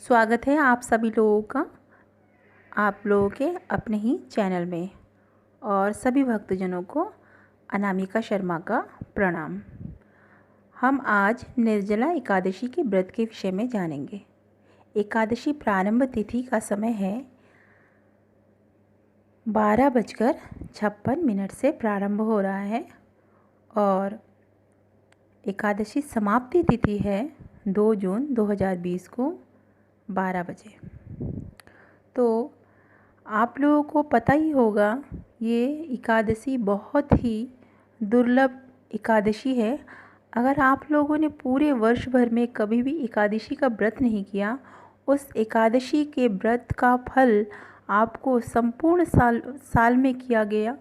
स्वागत है आप सभी लोगों का आप लोगों के अपने ही चैनल में और सभी भक्तजनों को अनामिका शर्मा का प्रणाम। हम आज निर्जला एकादशी के व्रत के विषय में जानेंगे। एकादशी प्रारंभ तिथि का समय है 12:56 से प्रारंभ हो रहा है और एकादशी समाप्ति तिथि है 2 जून 2020 को 12 बजे। तो आप लोगों को पता ही होगा ये एकादशी बहुत ही दुर्लभ एकादशी है। अगर आप लोगों ने पूरे वर्ष भर में कभी भी एकादशी का व्रत नहीं किया, उस एकादशी के व्रत का फल आपको संपूर्ण साल में किया गया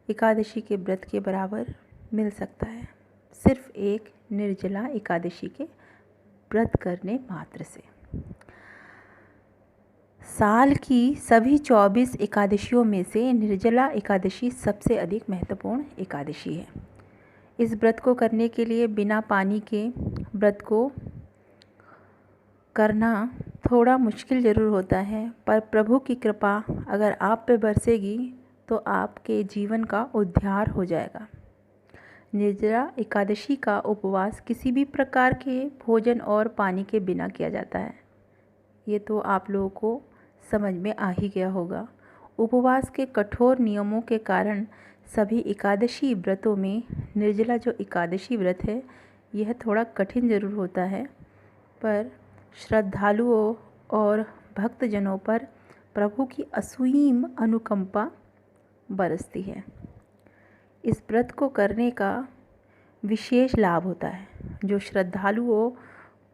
एकादशी के व्रत के बराबर मिल सकता है, सिर्फ एक निर्जला एकादशी के व्रत करने मात्र से। साल की सभी 24 एकादशियों में से निर्जला एकादशी सबसे अधिक महत्वपूर्ण एकादशी है। इस व्रत को करने के लिए बिना पानी के व्रत को करना थोड़ा मुश्किल ज़रूर होता है, पर प्रभु की कृपा अगर आप पे बरसेगी तो आपके जीवन का उद्धार हो जाएगा। निर्जला एकादशी का उपवास किसी भी प्रकार के भोजन और पानी के बिना किया जाता है। ये तो आप लोगों को समझ में आ ही गया होगा। उपवास के कठोर नियमों के कारण सभी एकादशी व्रतों में निर्जला जो एकादशी व्रत है यह थोड़ा कठिन ज़रूर होता है, पर श्रद्धालुओं और भक्तजनों पर प्रभु की असीम अनुकंपा बरसती है। इस व्रत को करने का विशेष लाभ होता है जो श्रद्धालुओं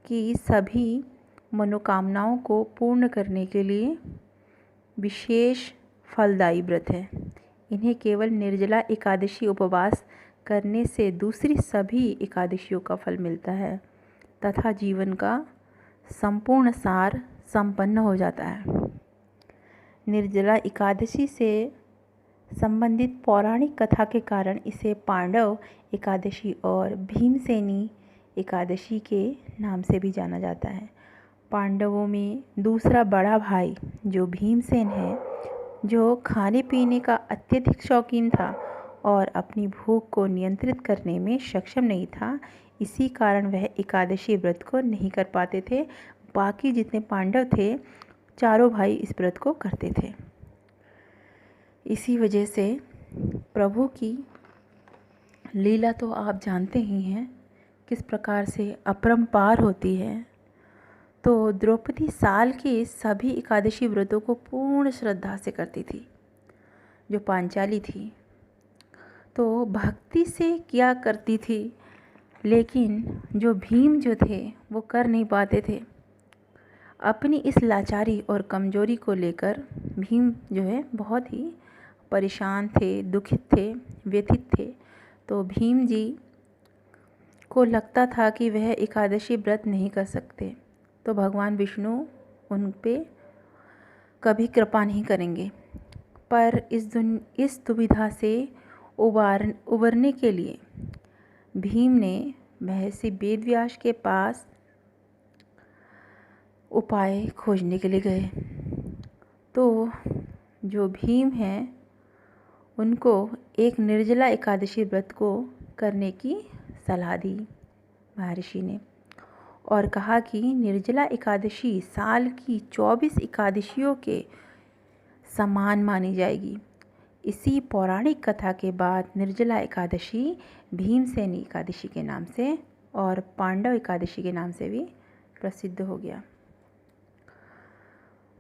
की सभी मनोकामनाओं को पूर्ण करने के लिए विशेष फलदायी व्रत है। इन्हें केवल निर्जला एकादशी उपवास करने से दूसरी सभी एकादशियों का फल मिलता है तथा जीवन का संपूर्ण सार संपन्न हो जाता है। निर्जला एकादशी से संबंधित पौराणिक कथा के कारण इसे पांडव एकादशी और भीमसेनी एकादशी के नाम से भी जाना जाता है। पांडवों में दूसरा बड़ा भाई जो भीमसेन है, जो खाने पीने का अत्यधिक शौकीन था और अपनी भूख को नियंत्रित करने में सक्षम नहीं था, इसी कारण वह एकादशी व्रत को नहीं कर पाते थे। बाकी जितने पांडव थे चारों भाई इस व्रत को करते थे। इसी वजह से प्रभु की लीला तो आप जानते ही हैं किस प्रकार से अपरंपार होती है। तो द्रौपदी साल के सभी एकादशी व्रतों को पूर्ण श्रद्धा से करती थी। जो पांचाली थी तो भक्ति से किया करती थी, लेकिन जो भीम जो थे वो कर नहीं पाते थे। अपनी इस लाचारी और कमजोरी को लेकर भीम जो है बहुत ही परेशान थे, दुखित थे, व्यथित थे। तो भीम जी को लगता था कि वह एकादशी व्रत नहीं कर सकते, तो भगवान विष्णु उन पे कभी कृपा नहीं करेंगे। पर इस दुविधा से उबरने के लिए भीम ने महर्षि वेदव्यास के पास उपाय खोजने के लिए गए। तो जो भीम हैं उनको एक निर्जला एकादशी व्रत को करने की सलाह दी महर्षि ने और कहा कि निर्जला एकादशी साल की 24 एकादशियों के समान मानी जाएगी। इसी पौराणिक कथा के बाद निर्जला एकादशी भीमसेनी एकादशी के नाम से और पांडव एकादशी के नाम से भी प्रसिद्ध हो गया।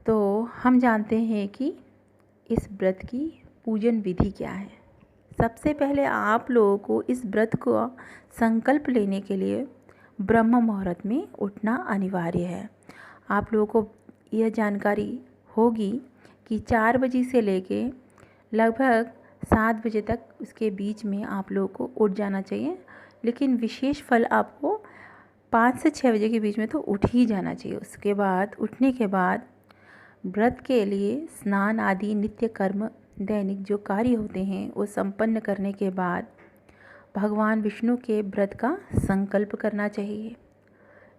तो हम जानते हैं कि इस व्रत की पूजन विधि क्या है। सबसे पहले आप लोगों को इस व्रत को संकल्प लेने के लिए ब्रह्म मुहूर्त में उठना अनिवार्य है। आप लोगों को यह जानकारी होगी कि 4 बजे से लेके लगभग 7 बजे तक उसके बीच में आप लोगों को उठ जाना चाहिए, लेकिन विशेष फल आपको 5 से 6 बजे के बीच में तो उठ ही जाना चाहिए। उसके बाद उठने के बाद व्रत के लिए स्नान आदि नित्य कर्म दैनिक जो कार्य होते हैं वो संपन्न करने के बाद भगवान विष्णु के व्रत का संकल्प करना चाहिए।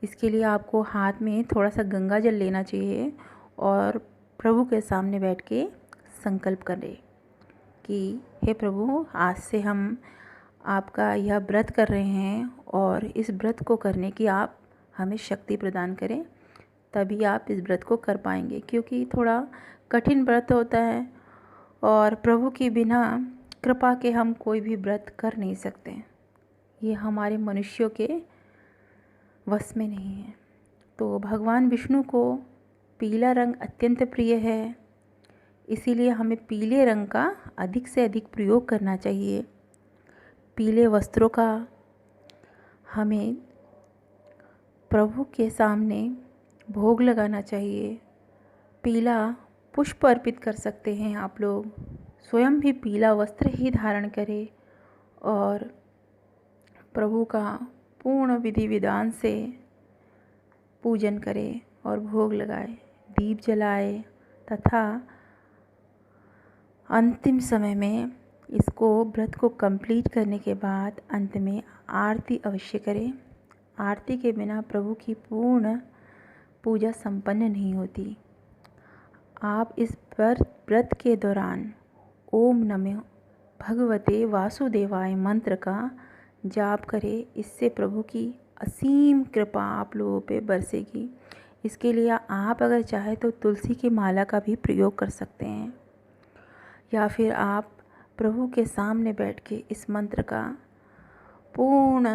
इसके लिए आपको हाथ में थोड़ा सा गंगा जल लेना चाहिए और प्रभु के सामने बैठ के संकल्प करें कि हे प्रभु, आज से हम आपका यह व्रत कर रहे हैं और इस व्रत को करने की आप हमें शक्ति प्रदान करें, तभी आप इस व्रत को कर पाएंगे। क्योंकि थोड़ा कठिन व्रत होता है और प्रभु के बिना कृपा के हम कोई भी व्रत कर नहीं सकते। ये हमारे मनुष्यों के वश में नहीं है। तो भगवान विष्णु को पीला रंग अत्यंत प्रिय है, इसीलिए हमें पीले रंग का अधिक से अधिक प्रयोग करना चाहिए। पीले वस्त्रों का हमें प्रभु के सामने भोग लगाना चाहिए। पीला पुष्प अर्पित कर सकते हैं आप लोग। स्वयं भी पीला वस्त्र ही धारण करें और प्रभु का पूर्ण विधि विधान से पूजन करें और भोग लगाए, दीप जलाए तथा अंतिम समय में इसको व्रत को कंप्लीट करने के बाद अंत में आरती अवश्य करें। आरती के बिना प्रभु की पूर्ण पूजा संपन्न नहीं होती। आप इस व्रत के दौरान ओम नमः भगवते वासुदेवाय मंत्र का जाप करें। इससे प्रभु की असीम कृपा आप लोगों पे बरसेगी। इसके लिए आप अगर चाहें तो तुलसी की माला का भी प्रयोग कर सकते हैं, या फिर आप प्रभु के सामने बैठ के इस मंत्र का पूर्ण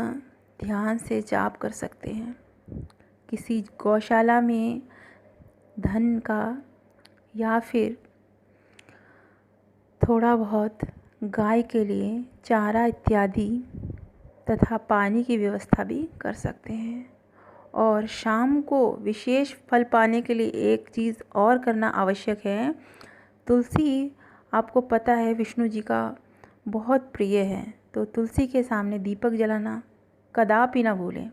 ध्यान से जाप कर सकते हैं। किसी गौशाला में धन का या फिर थोड़ा बहुत गाय के लिए चारा इत्यादि तथा पानी की व्यवस्था भी कर सकते हैं। और शाम को विशेष फल पाने के लिए एक चीज़ और करना आवश्यक है। तुलसी आपको पता है विष्णु जी का बहुत प्रिय है, तो तुलसी के सामने दीपक जलाना कदापि ना भूलें।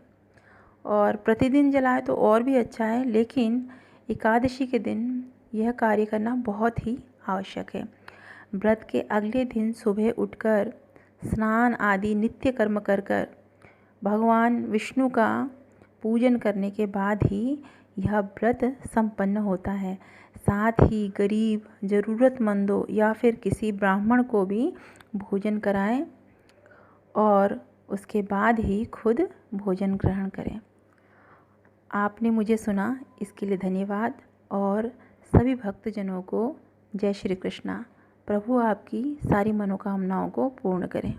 और प्रतिदिन जलाए तो और भी अच्छा है, लेकिन एकादशी के दिन यह कार्य करना बहुत ही आवश्यक है। व्रत के अगले दिन सुबह उठकर स्नान आदि नित्य कर्म कर भगवान विष्णु का पूजन करने के बाद ही यह व्रत संपन्न होता है। साथ ही गरीब, ज़रूरतमंदों या फिर किसी ब्राह्मण को भी भोजन कराएं और उसके बाद ही खुद भोजन ग्रहण करें। आपने मुझे सुना, इसके लिए धन्यवाद। और सभी भक्तजनों को जय श्री कृष्णा। प्रभु आपकी सारी मनोकामनाओं को पूर्ण करें।